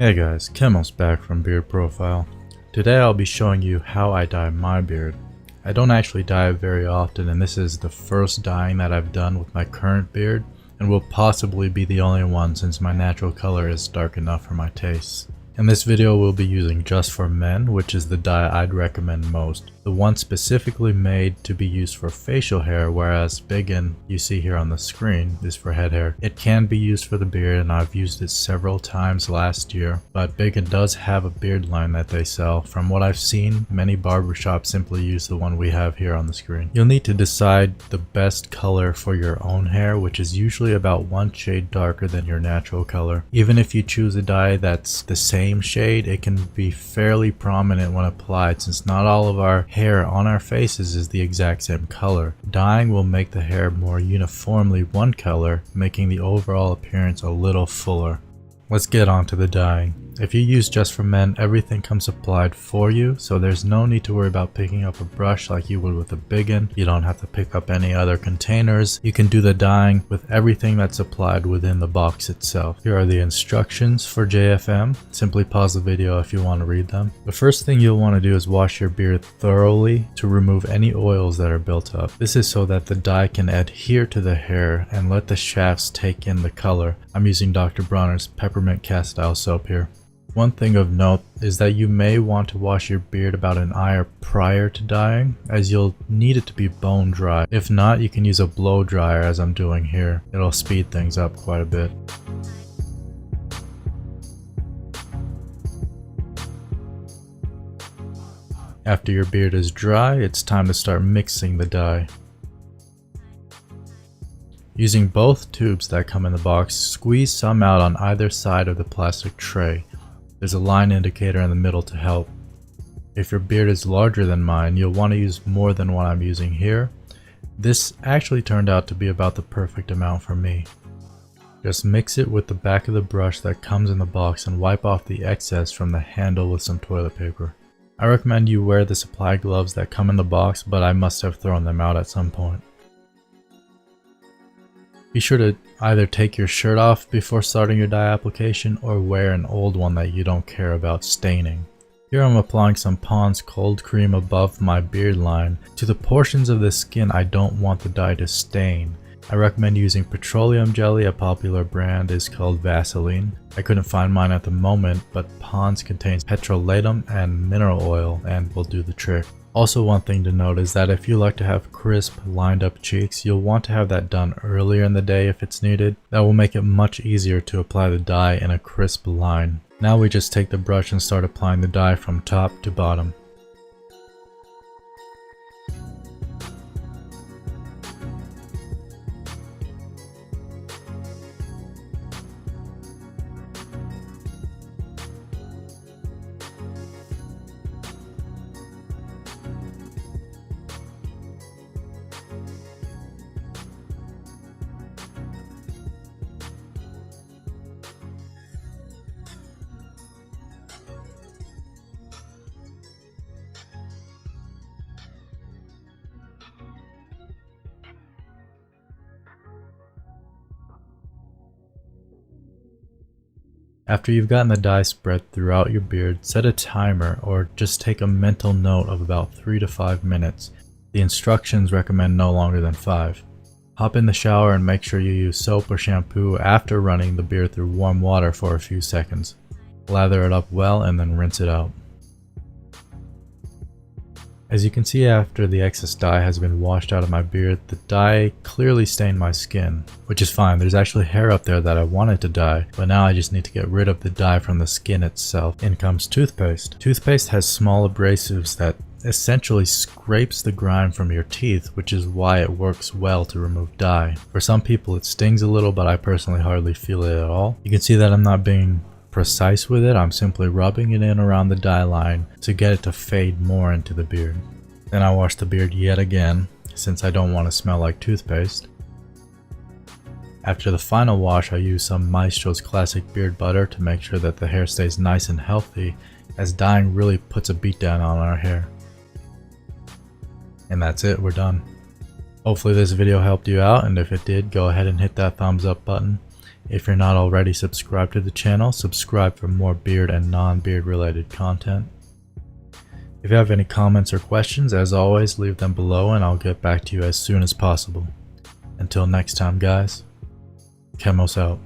Hey guys, Kemel's back from Beard Profile. Today I'll be showing you how I dye my beard. I don't actually dye it very often, and this is the first dyeing that I've done with my current beard, and will possibly be the only one since my natural color is dark enough for my tastes. In this video we'll be using Just for Men, which is the dye I'd recommend most. The one specifically made to be used for facial hair, whereas Bigen, you see here on the screen, is for head hair. It can be used for the beard, and I've used it several times last year, but Bigen does have a beard line that they sell. From what I've seen, many barbershops simply use the one we have here on the screen. You'll need to decide the best color for your own hair, which is usually about one shade darker than your natural color. Even if you choose a dye that's the same shade, it can be fairly prominent when applied, since not all of our hair on our faces is the exact same color. Dyeing will make the hair more uniformly one color, making the overall appearance a little fuller. Let's get on to the dyeing. If you use Just for Men, everything comes applied for you, so there's no need to worry about picking up a brush like you would with a Bigen. You don't have to pick up any other containers. You can do the dyeing with everything that's applied within the box itself. Here are the instructions for JFM. Simply pause the video if you want to read them. The first thing you'll want to do is wash your beard thoroughly to remove any oils that are built up. This is so that the dye can adhere to the hair and let the shafts take in the color. I'm using Dr. Bronner's Peppermint Castile soap here. One thing of note is that you may want to wash your beard about an hour prior to dyeing, as you'll need it to be bone dry. If not, you can use a blow dryer as I'm doing here. It'll speed things up quite a bit. After your beard is dry, it's time to start mixing the dye. Using both tubes that come in the box, squeeze some out on either side of the plastic tray. There's a line indicator in the middle to help. If your beard is larger than mine, you'll want to use more than what I'm using here. This actually turned out to be about the perfect amount for me. Just mix it with the back of the brush that comes in the box and wipe off the excess from the handle with some toilet paper. I recommend you wear the supply gloves that come in the box, but I must have thrown them out at some point. Be sure to either take your shirt off before starting your dye application or wear an old one that you don't care about staining. Here I'm applying some Pond's cold cream above my beard line to the portions of the skin I don't want the dye to stain. I recommend using petroleum jelly. A popular brand is called Vaseline. I couldn't find mine at the moment, but Pond's contains petrolatum and mineral oil and will do the trick. Also, one thing to note is that if you like to have crisp, lined up cheeks, you'll want to have that done earlier in the day if it's needed. That will make it much easier to apply the dye in a crisp line. Now we just take the brush and start applying the dye from top to bottom. After you've gotten the dye spread throughout your beard, set a timer or just take a mental note of about 3 to 5 minutes. The instructions recommend no longer than 5. Hop in the shower and make sure you use soap or shampoo after running the beard through warm water for a few seconds. Lather it up well and then rinse it out. As you can see, after the excess dye has been washed out of my beard, the dye clearly stained my skin, which is fine. There's actually hair up there that I wanted to dye, but now I just need to get rid of the dye from the skin itself. In comes toothpaste. Toothpaste has small abrasives that essentially scrapes the grime from your teeth, which is why it works well to remove dye. For some people it stings a little, but I personally hardly feel it at all. You can see that I'm not being precise with it. I'm simply rubbing it in around the dye line to get it to fade more into the beard. Then I wash the beard yet again, since I don't want to smell like toothpaste. After the final wash, I use some Maestro's classic beard butter to make sure that the hair stays nice and healthy, as dyeing really puts a beat down on our hair. And that's it, we're done. Hopefully this video helped you out, and if it did, go ahead and hit that thumbs up button. If you're not already subscribed to the channel, subscribe for more beard and non-beard related content. If you have any comments or questions, as always, leave them below and I'll get back to you as soon as possible. Until next time guys, Chemos out.